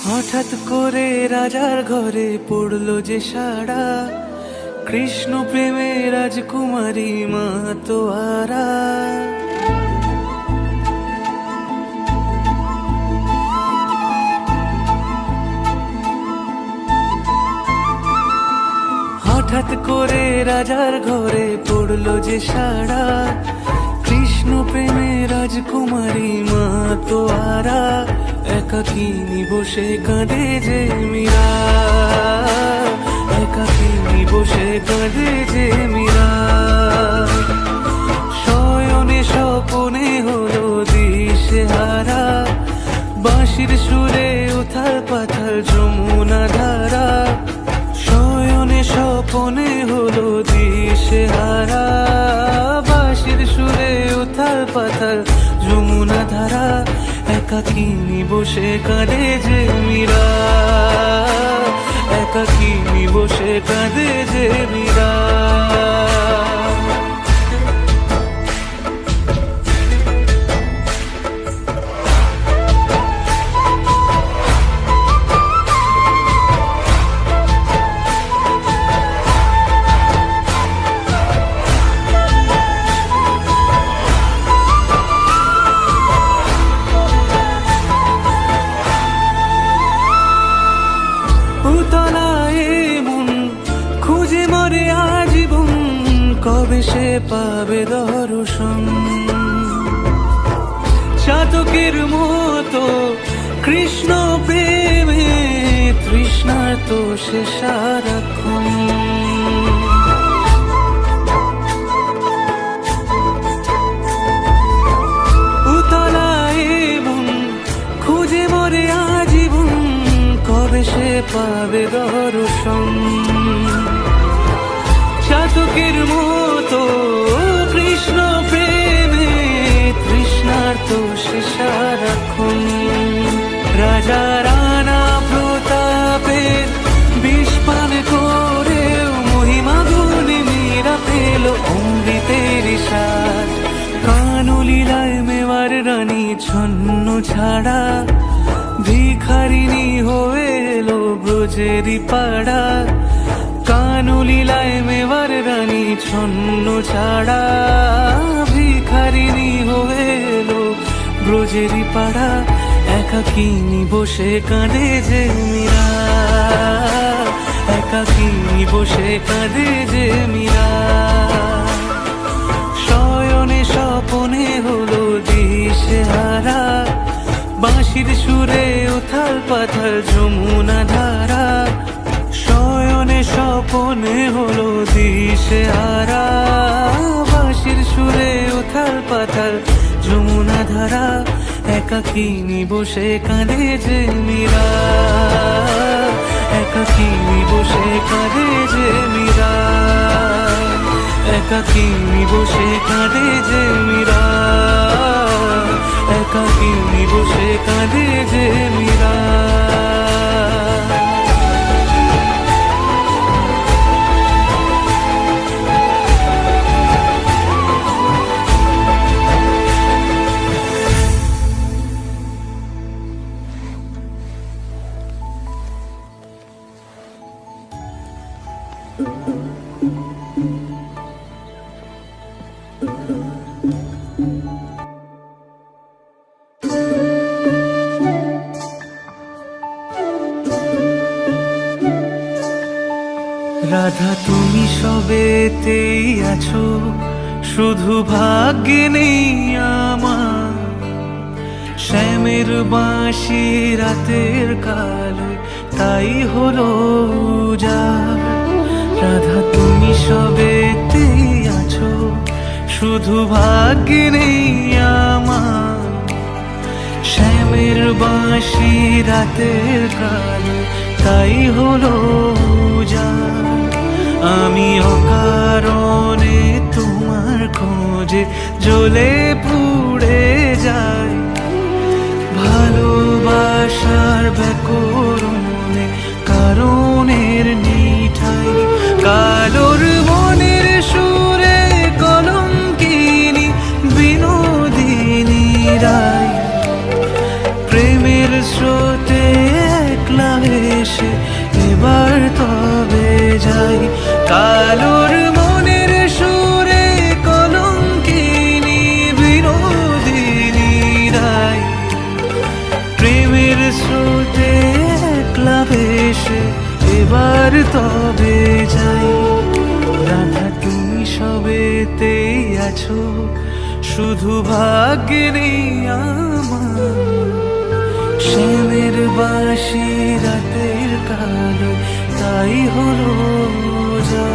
হঠাৎ করে রাজার ঘরে পড়লো যে সাড়া, কৃষ্ণ প্রেমে রাজকুমারী মাতোয়ারা। হঠাৎ করে রাজার ঘরে পড়লো যে সাড়া, কৃষ্ণ প্রেমে রাজকুমারী মাতোয়ারা। একাকিনী বসে কাঁদে যে মীরা, একাকিনী বসে কাঁদে যে মীরা। শয়নে স্বপনে হলো দিশেহারা, বাঁশির সুরে উথাল পাথাল যমুনা ধারা। শয়নে স্বপনে হলো দিশেহারা, বাঁশির সুরে উথাল পাথাল যমুনা ধারা। একাকিনী বসে কাঁদে যে মীরা, একাকিনী বসে কাঁদে যে মীরা। খুঁজে মরে আজীবন, কবে সে পাবে দর্শন। চাতকের মতো কৃষ্ণ প্রেমে তৃষ্ণার্ত সে সারাক্ষণ। উতলায় মন খুঁজে মরে আজীবন, কবে সে পাবে দর্শন। চাতকের মতো কৃষ্ণ প্রেমে তৃষ্ণার্ত সে সারাক্ষণ। রাজা রানা প্রতাপের বিষ পান করে মহিমা গুণে মীরা পেল অমৃতের স্বাদ। কানলীলায় মেওয়ার রানী ছন্ন ছাড়া, ভিখারিনী হয়ে এলো ব্রজেরই পাড়া। কানলীলায় মেওয়ার রানী ছন্ন ছাড়া, ভিখারিনী হয়ে এলো ব্রজেরই পাড়া। একাকিনী বসে কাঁদে যে মীরা, একাকিনী বসে কাঁদে যে মীরা। শয়নে স্বপনে হলো দিশেহারা, বাঁশির সুরে উথাল পাথাল যমুনা ধারা। শয়নে স্বপনে হলো দিশেহারা, বাঁশির সুরে উথাল পাথাল যমুনা ধারা। একাকিনী বসে কাঁদে যে মীরা, একাকিনী বসে কাঁদে যে মীরা, একাকিনী বসে কাঁদে যে মীরা, একাকিনী বসে কাঁদে যে মীরা। রাধা তুমি সবেতেই আছো, শুধু ভাগ্যে নেই আমার। শ্যামের বাঁশি রাতের কালে তাই হলো উজাড়। রাধা তুমি সবেতেই আছো, শুধু ভাগ্যে নেই আমার। শ্যামের বাঁশি রাতের কালে তাই হলো উজাড়। আমি অকারণে তোমার খোঁজে জ্বলে পুড়ে যাই। ভালোবাসার ব্যাকরণে কারণের নিঠাই, কালোর মনের সুরে কলঙ্কিনী বিনোদিনী রায়। প্রেমের স্রোতে এক ভাই। কালোর মনের সুরে কলঙ্কিনী বিনোদিনী রায়, প্রেমের স্রোতে একলা ভেসে এবার তবে যাই। রাধা তুমি সবেতেই আছো, শুধু ভাগ্যে নেই আমার। শ্যামের বাঁশি রাতের কালো, তাই হলো যা।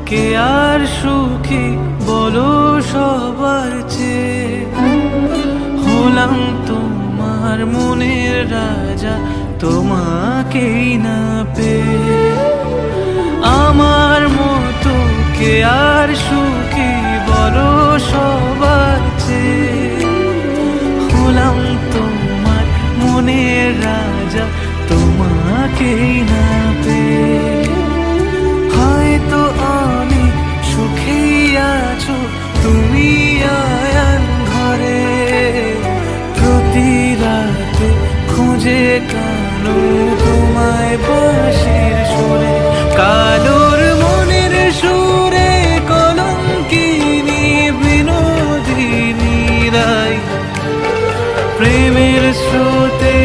কে আর সুখী বলো সবার চেয়ে, হলাম তোমার মনের রাজা তোমাকেই না পেয়ে। আমার মতো কে আর সুখী বলো সবার চেয়ে, হলাম তোমার মনের রাজা তোমাকেই না পেয়ে। হয়তো অনেক সুখেই আছো তুমি আয়ান ঘরে, প্রতি রাতে খুঁজে কানো তোমায় বাঁশির সুরে। কালোর মনের সুরে কলঙ্কিনী বিনোদিনী রায়, প্রেমের স্রোতে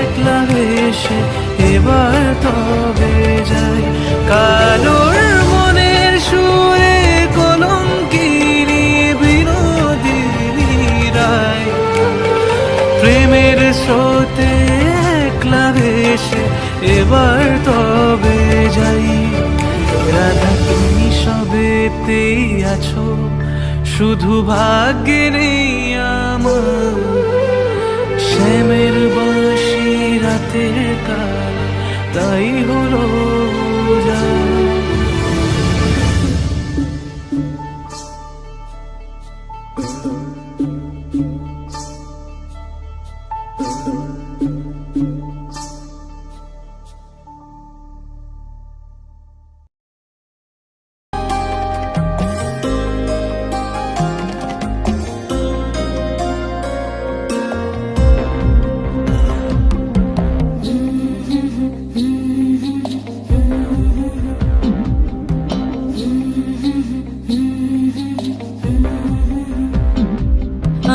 একলা ভেসে এবার তবে যাই। কালোর মনের সুরে কলঙ্কিনী বিনোদিনী রায়, প্রেমের স্রোতে একলা ভেসে এবার তবে যাই। রাধা তুমি সবেতেই আছো, শুধু ভাগ্যে নেই আমার। শ্যামের বাঁশি রাতের কাল, তাই হলো যা।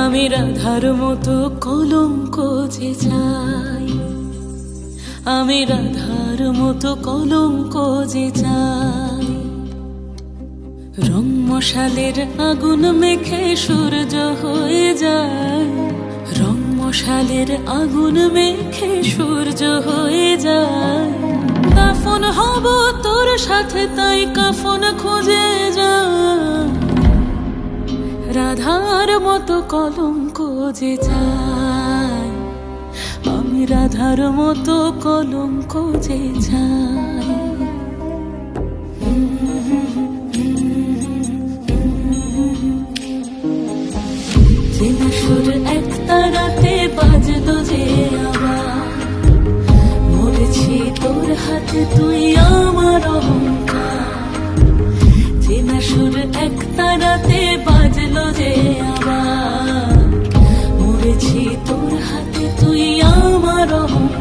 আমি রাধার মতো কলঙ্ক যে চাই, আমি রাধার মতো কলঙ্ক যে চাই। রং মশালের আগুন মেখে সূর্য হয়ে যায়, রং মশালের আগুন মেখে সূর্য হয়ে যায়। কাফন হব তোর সাথে, তাই কাফন খুঁজে যায়। রাধার মতো কলঙ্ক যে চাই, আমি রাধার মতো কলঙ্ক যে চাই। চেনা সুর এক তারাতে বাজলো যে আবার, মরেছি তোর হাতে তুই আমার অহংকার। চেনা সুর এক তারাতে বাজলো যে আবার, মরেছি তোর হাতে তুই আমার অহংকার।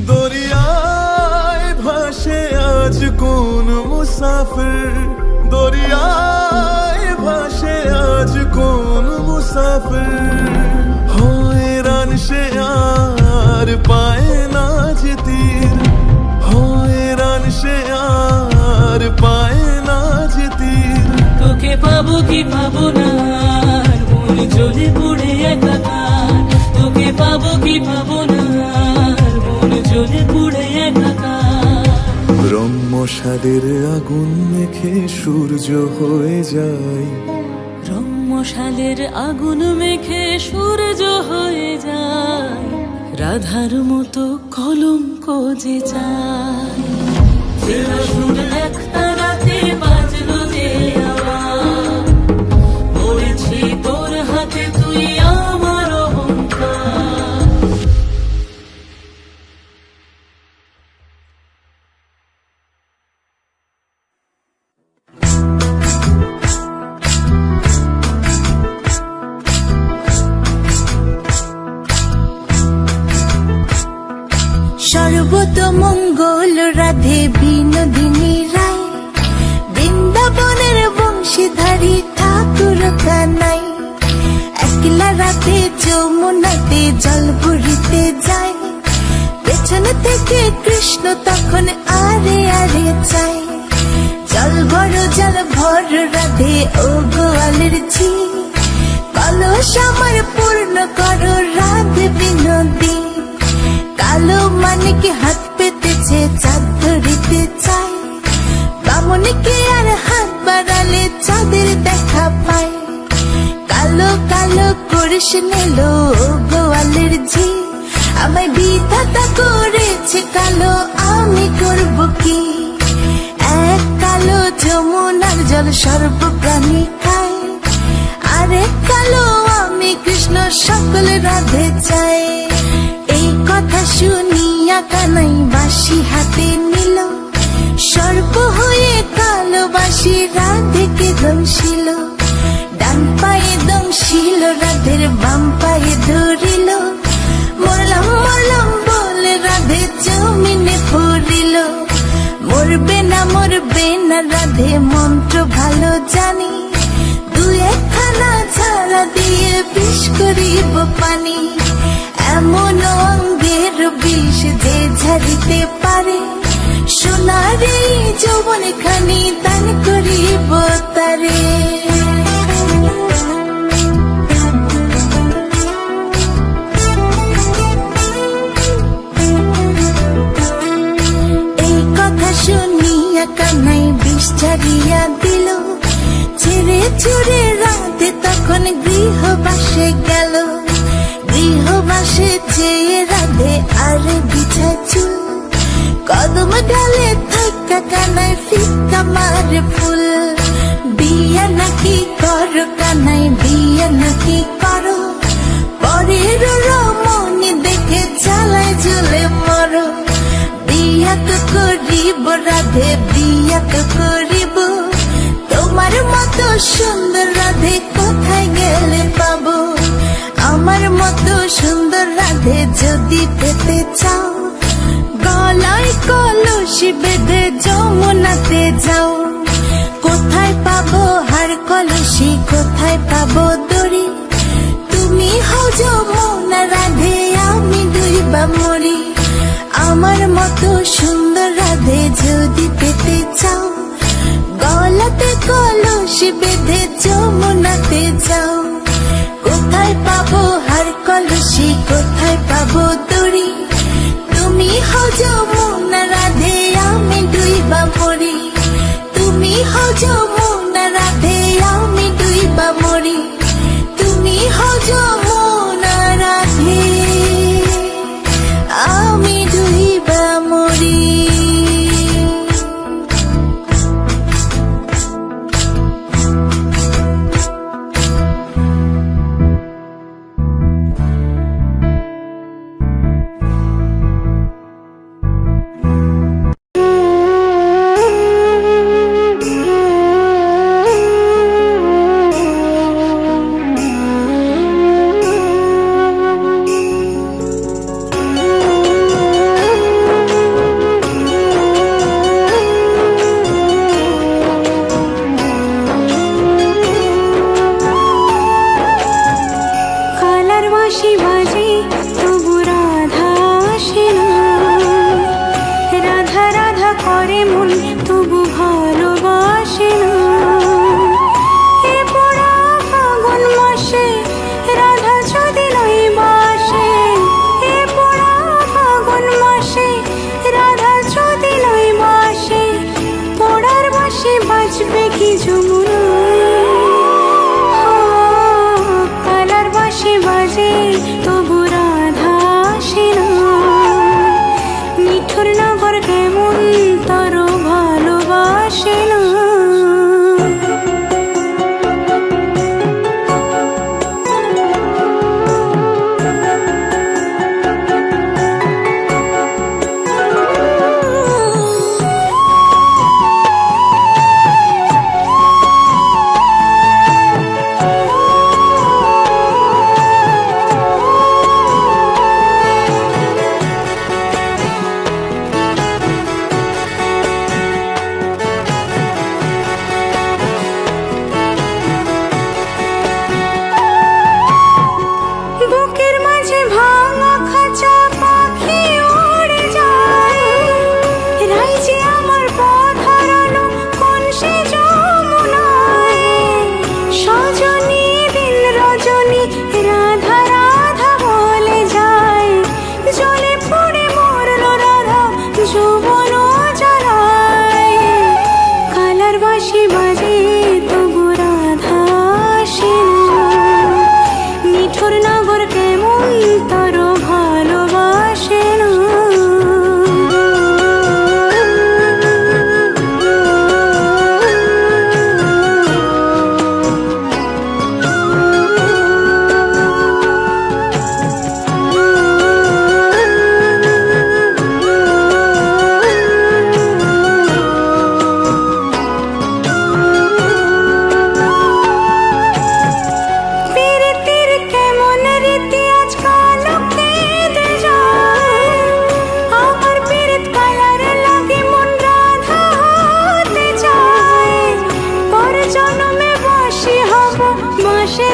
দরিয়ায় ভাসে আজ কোন মুসাফির, দরিয়ায় ভাসে আজ কোন মুসাফির। হয়রান সে আর পায় না যে তীর, পাবো কি পাবো না আর, মন জ্বলে পুড়ে একাকার। তোকে পাবো কি পাবো না আর, মন জ্বলে পুড়ে একাকার। ব্রহ্মসাদের আগুন মেখে সূর্য হয়ে যায়, রংমশালের আগুন মেখে সূর্য হয়ে যায়। রাধার মতো কলঙ্ক যে চায়, চেনা সুর একটা রাতে বাজলো যে আবার। মরেছি তোর হাতে তুই আমার অহংকার। সর্বতমঙ্গল রাধে বিনোদিনী রায়, বৃন্দাবনের বংশীধারী ঠাকুর কানাই। একলা রাতে যমুনাতে জল ভরিতে যায়, পেছনে থেকে কৃষ্ণ তখন আরে আরে চায়। জল ভর রাধে ও গোয়ালের ঝি, কলস আমার পূর্ণ করো রাধে বিনোদী। কালো মানিকে হাত পেতেছে চাঁদ ধরিতে চায়, বামনিকে আর হাত বাড়ালে চাঁদের দেখা পায়। কালো কালো করিস নিল গোয়ালের ঝি, আমায় বিধাতা করেছে কালো, আমি করব কি? এক কালো যমুনার জল সর্বপ্রাণী খায়, আরেক কালো আমি কৃষ্ণ সকল রাধে চাই। এই কথা শুনিয়া কানাই বাঁশি হাতে নিল, সর্প হয়ে কালো বাঁশি রাধেকে দংশিল। ডান পায়ে দংশিল রাধের বাম পায়ে ধরিল, মরলাম মরলাম বলে রাধে জমিনে পড়িল। মরবে না রাধে মন্ত্র ভালো জানি, দু একখানা ঝাড়া দিয়ে বিষ করিব পানি। এমন অঙ্গের বিষ যে ঝাড়িতে পারে, সোনার এই যৌবন খানি দান করিব তারে। এই কথা শুনিয়া কানাই বিষ ছাড়িয়া দিল, ছেড়ে ছুড়ে রাধে তখন গৃহবাসে গেল। গৃহবাসে চেয়ে রাধে আর বিছা চুল, কদম ডালে থাকা কানাই ফিকা মারে ফুল। বিয়া নাকি করো কানাই বিয়া নাকি করো, পরের রমণী দেখে জ্বালায় জ্বলে মরো। বিয়া তো করিব রাধে বিয়া তো করিব, তোমার মতো সুন্দর রাধে কোথায় গেলে পাবো? আমার মতো সুন্দর রাধে যদি পেতে চাও, গলায় কলসি বেঁধে যমুনাতে যাও। কোথায় পাবো হার কলসি, কোথায় পাবো দড়ি? তুমি হও যমুনা রাধে, আমি ডুইবা মরি। আমার মতো সুন্দর রাধে যদি পেতে চাও, গলাতে কলসি বেঁধে যমুনাতে যাও। কোথায় পাবো হার কলসি, কোথায় পাবো দড়ি? তুমি হও যমুনা রাধে, আমি ডুইবা মরি। তুমি হও যমুনা রাধে, আমি ডুইবা মরি। তুমি হও যমুনা রাধে, আমি ডুইবা মরি।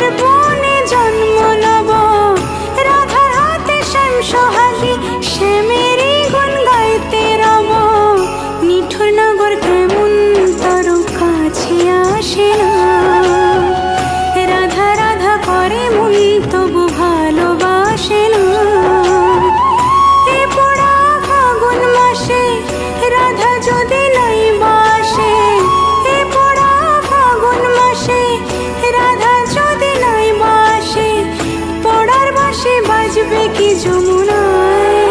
রাধার বনে জন্ম লব, রাধার হাতে শ্যাম সোহাগী, শ্যামেরই গুণ গাইতে রব। নিঠুর নগর কেমন তোর কাছে আসে না, রাধা রাধা করে মন তবু ভালোবাসে না। এ পোড়া ফাগুন মাসে রাধা যদি নাই বাসে, এ পোড়া ফাগুন মাসে রাধা যদি নাই বাসে, পোড়ার বাঁশি বাজবে কি যমুনায়?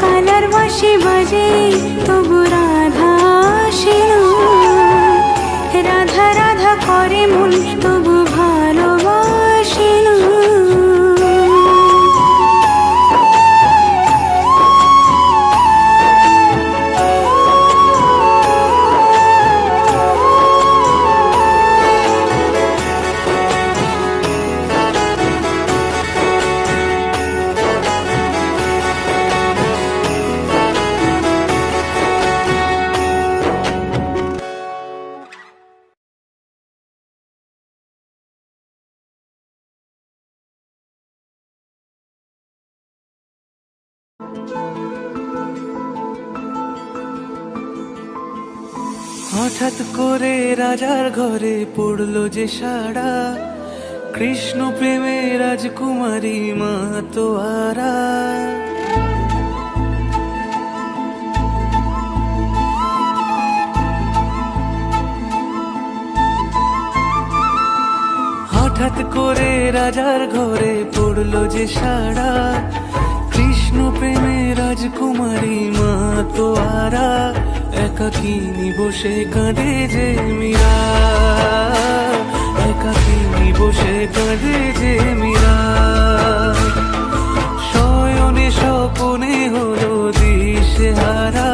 কালার বাঁশি বাজে তবু রাধা আসে না, রাধা রাধা করে মন তবু ভালোবাসে না। হঠাৎ করে রাজার ঘরে পড়লো যে সাড়া, কৃষ্ণ প্রেমে রাজকুমারী মাতোয়ারা। হঠাৎ করে রাজার ঘরে পড়লো যে সাড়া, কৃষ্ণ প্রেমে রাজকুমারী মাতোয়ারা। একাকিনী বসে কাঁদে যে মীরা, একাকিনী বসে কাঁদে যে মীরা। শয়নে স্বপনে হলো দিশেহারা,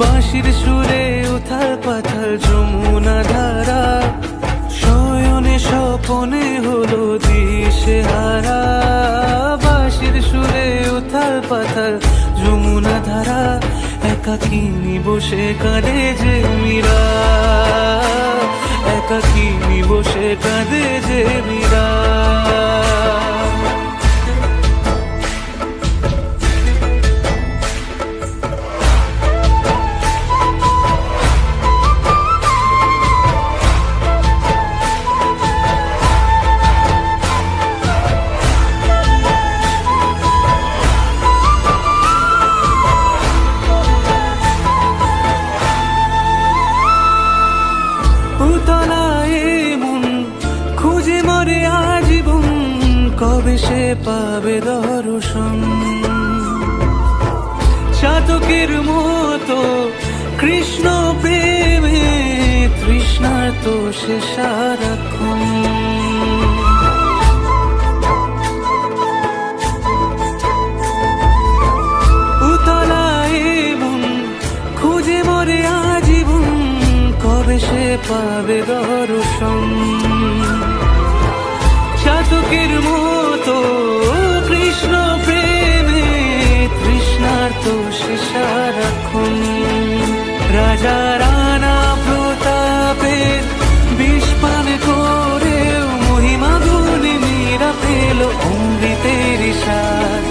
বাঁশির সুরে উথাল পাথাল যমুনা ধারা। শয়নে স্বপনে হলো দিশেহারা, বাঁশির সুরে উথাল পাথাল যমুনা ধারা। একাকিনী বসে কাঁদে যে মীরা, একাকিনী বসে কাঁদে যে মীরা। কবে সে পাবে দর্শন, চাতকের মতো কৃষ্ণ প্রেমে তৃষ্ণার তো সে সারাক্ষণ। উতলায় মন খুঁজে মরে আজীবন, কবে সে পাবে দর্শন। চাতকের মতো কৃষ্ণ প্রেমে তৃষ্ণার তো সে সারাক্ষণ। রাজা রানা প্রতাপের বিষপান করে মহিমা গুণে মীরা পেল অমৃতের স্বাদ।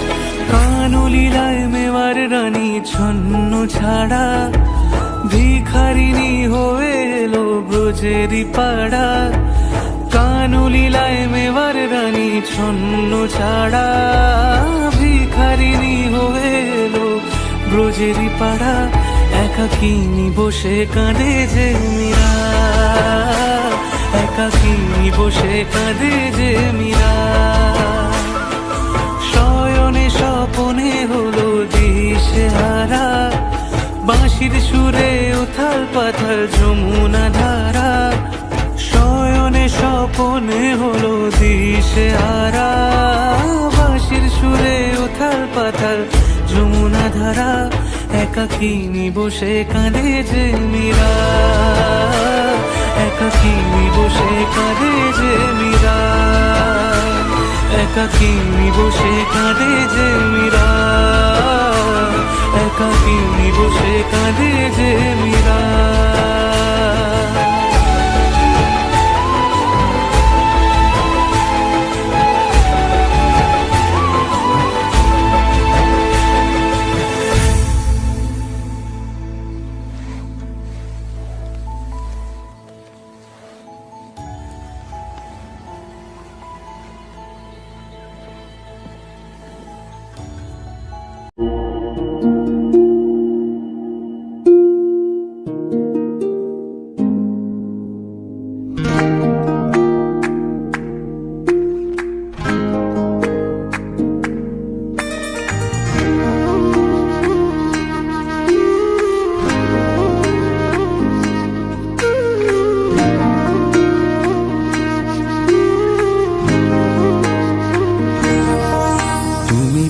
কানলীলায় মেওয়ার রানী ছন্ন ছাড়া, ভিখারিনী হয়ে এলো ব্রজেরই পাড়া। কানলীলায় মেওয়ার রানী ছন্ন ছাড়া, ভিখারিনী হয়ে এলো ব্রজেরই পাড়া। একাকিনী বসে কাঁদে যে মীরা, একাকিনী বসে কাঁদে যে মীরা। শয়নে স্বপনে হলো দিশেহারা, বাঁশির সুরে উথাল পাথাল যমুনা ধারা। শয়নে স্বপনে হলো দিশেহারা, বাঁশির সুরে উথাল পাথাল যমুনা ধারা। একাকিনী বসে কাঁদে যে মীরা, একাকিনী বসে কাঁদে যে মীরা, একাকিনী বসে কাঁদে যে মীরা, একাকিনী বসে কাঁদে যে মীরা। তুমি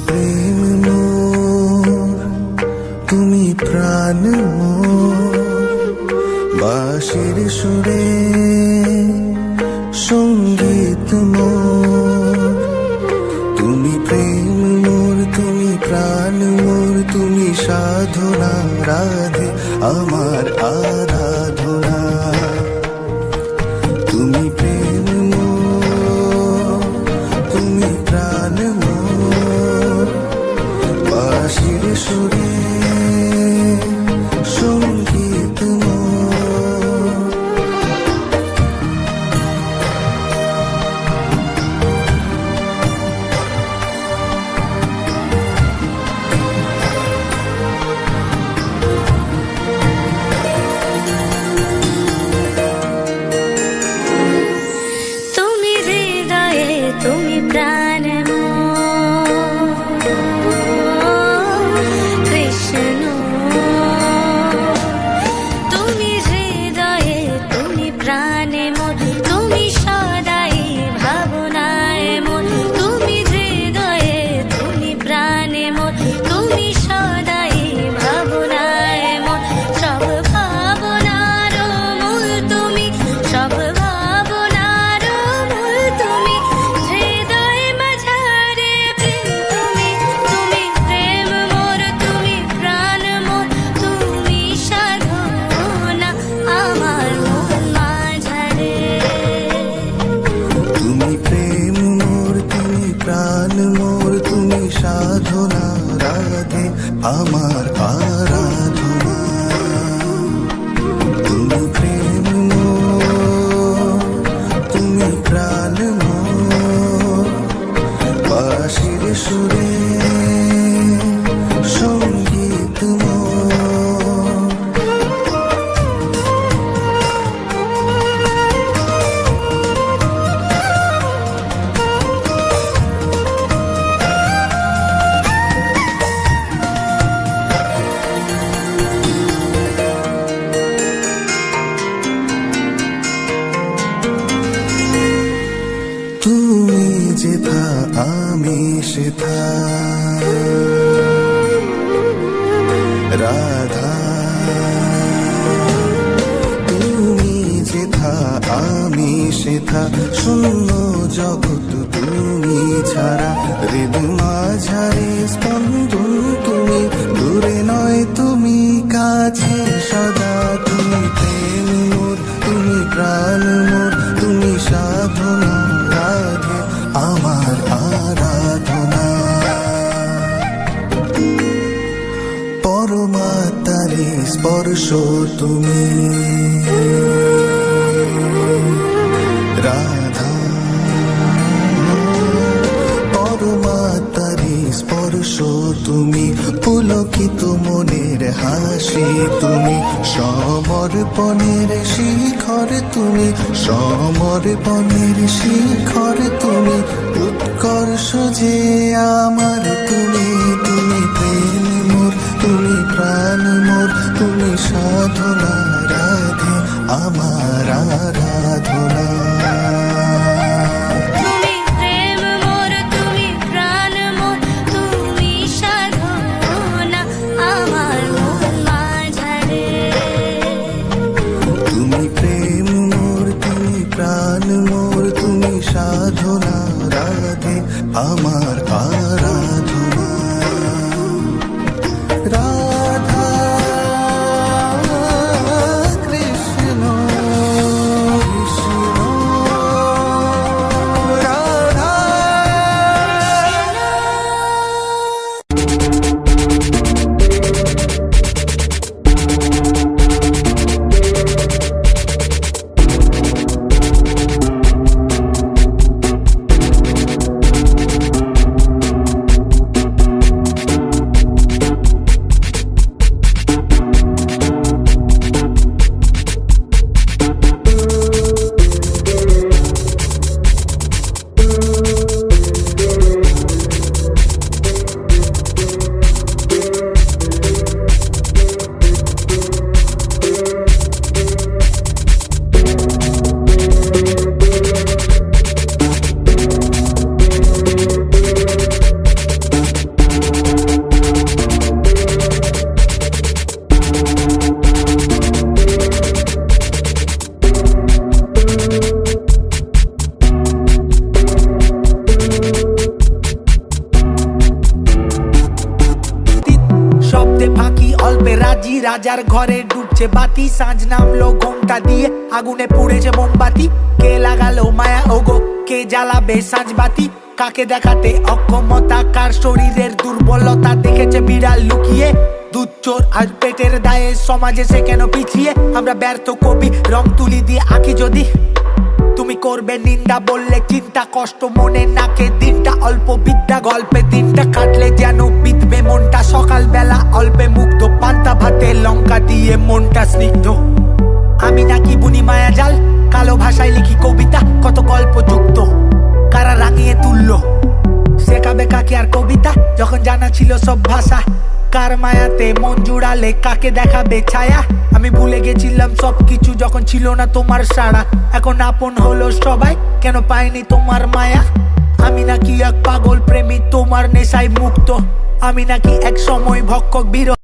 প্রেম মোর, তুমি প্রাণ মোর, বাঁশির সুরে সঙ্গীত মোর। তুমি প্রেম মোর, তুমি প্রাণ মোর, তুমি সাধনা রাধে আমার আরাধনা। তুমি প্রেম মোর, তুমি প্রাণ মোর, বাঁশির সুরে সঙ্গীত মোর। তুমি হৃদয়ে তুমি প্রাণ কৃষ্ণ, তুমি হৃদয়ে তুমি প্রাণে মোর, তুমি সদাই ভাবনায় মোর। তুমি হৃদয়ে তুমি প্রাণে মোর, তুমি সদাই ভাবনায় মোর। সব ভাবনার মূল তুমি, সব ভাবনার মূল তুমি, হৃদয় মাঝারে প্রেম তুমি। তুমি প্রেম মোর, তুমি প্রাণ মোর, তুমি সাধনা আমার মন মাঝারে। তুমি প্রেম মোর, তুমি প্রাণ মোর, তুমি সাধনা রাধে আমার আরাধনা। তুমি প্রেম মোর, তুমি প্রাণ মোর, বাঁশির সুরে সঙ্গীত মোর। তুমি যেথা আমি সেথা, রাধা। তুমি যেথা আমি সেথা, শূন্য জগৎ তুমি ছাড়া। হৃদ মাঝারে স্পন্দন তুমি, দূরে নয় তুমি কাছে সদা। তুমি প্রেম মোর, তুমি প্রাণ মোর, তুমি সাধনা রাধে আমার আরাধনা। পরমাত্মারে স্পর্শ তুমি, রাধা। পরমাত্মারে স্পর্শ তুমি, পুলকিত মনের হাসি তুমি, সমর্পণের শিখর তুমি, সমর্পণের শিখর তুমি, উৎকর্ষ যে আমার তুমি। তুমি প্রেম মোর, তুমি প্রাণ মোর, তুমি সাধনা রাধে আমার আরাধনা। তুমি প্রেম মোর, তুমি প্রাণ মোর, তুমি সাধনা আমার মন মাঝারে। তুমি প্রেম মোর, তুমি প্রাণ মোর, তুমি সাধনা রাধে আমার আরাধনা। রাধা কৃষ্ণ কৃষ্ণ রাধা। রাজার ঘরে ডুবছে বাতি, সাঁঝ নামলো ঘোমটা দিয়ে আগুনে পুড়েছে মোমবাতি। কে লাগালো মায়া ওগো, কে জ্বালাবে সাঁঝ বাতি? কাকে দেখাতে অক্ষমতা, কার শরীরের দুর্বলতা দেখেছে বিড়াল লুকিয়ে? দুধ চোর আর পেটের দায়ে সমাজে সে কেন পিছিয়ে? আমরা ব্যর্থ কবি রং তুলি দিয়ে আঁকি যদি, তুমি করবে নিন্দা বললে চিন্তা, কষ্ট মনে নাকে দিনটা, অল্প বিদ্যা গল্পে দিনটা কাটলে যেন বিধবে মনটা। সকাল বেলা অল্পে মুগ্ধ, পান্তা ভাতে লঙ্কা দিয়ে মনটা স্নিগ্ধ। আমি নাকি বুনি মায়া জাল, কালো ভাষায় লিখি কবিতা, কত গল্প যুক্ত কারা রাঙিয়ে তুললো। শেখাবে কাকে আর কবিতা যখন জানা ছিল সব ভাষা? কার মায়াতে মন জুড়ালে কাকে দেখাবে ছায়া? আমি ভুলে গেছিলাম সবকিছু যখন ছিল না তোমার সাড়া। এখন আপন হলো সবাই, কেন পাইনি তোমার মায়া? আমি নাকি এক পাগল প্রেমী তোমার নেশায় মুক্ত, আমি নাকি এক সময় ভক্ষক বিরহ।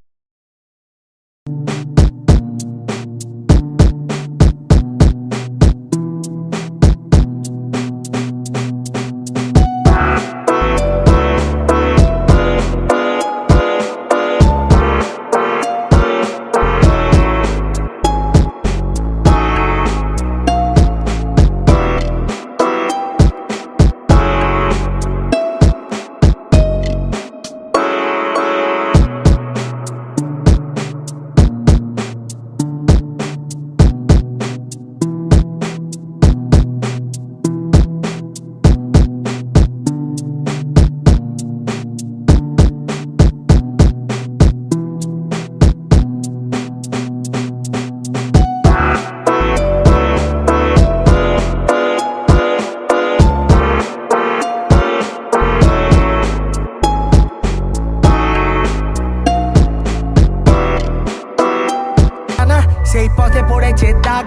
সেই পথে পড়েছে দাগ,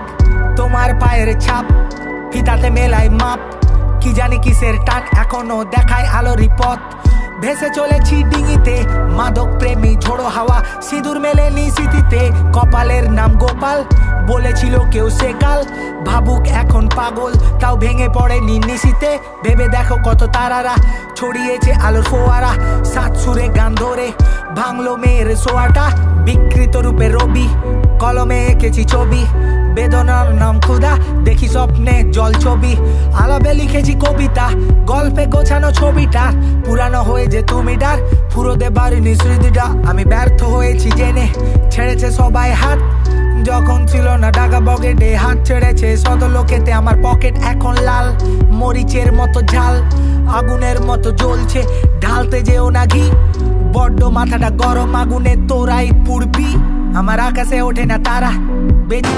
তোমার পায়ের ছাপ, ফিতাতে মেলায় মাপ। কি জানি কিসের টান, এখনো দেখায় আলোরই পথ। ভেসে চলেছি ডিঙিতে মাদক প্রেমী ঝোড়ো হাওয়া, সিঁদুর মেলেনি স্মৃতিতে, কপালের নাম গোপাল। বলেছিল কেউ সে কাল ভাবুক এখন পাগল, তাও ভেঙে পড়েনি নিশিতে। ভেবে দেখো কত তারারা ছড়িয়েছে আলোর ফোয়ারা, সাত সুরে গান ধরে ভাঙলো মেয়ের সোয়াটা। বিকৃত রূপে রবি কলমে এঁকেছি ছবি, বেদনার নাম ক্ষুধা, দেখি স্বপ্নে জল ছবি। আলাপে লিখেছি কবিতা, গল্পে গোছানো ছবিটা পুরানো হয়ে যে তুমি ডার, ফুরোতে পারিনি স্মৃতিটা। আমি ব্যর্থ হয়েছি জেনে, ছেড়েছে সবাই হাত যখন ছিল না টাকা পকেটে, হাত ছেড়েছে শত লোকেতে। আমার পকেট এখন লাল মরিচের মতো ঝাল, আগুনের মতো জ্বলছে, ঢালতে যেও না ঘি। বড্ড মাথাটা গরম, আগুনে তোরাই পুড়বি। আমার আকাশে ওঠে না তারা, বেঁচে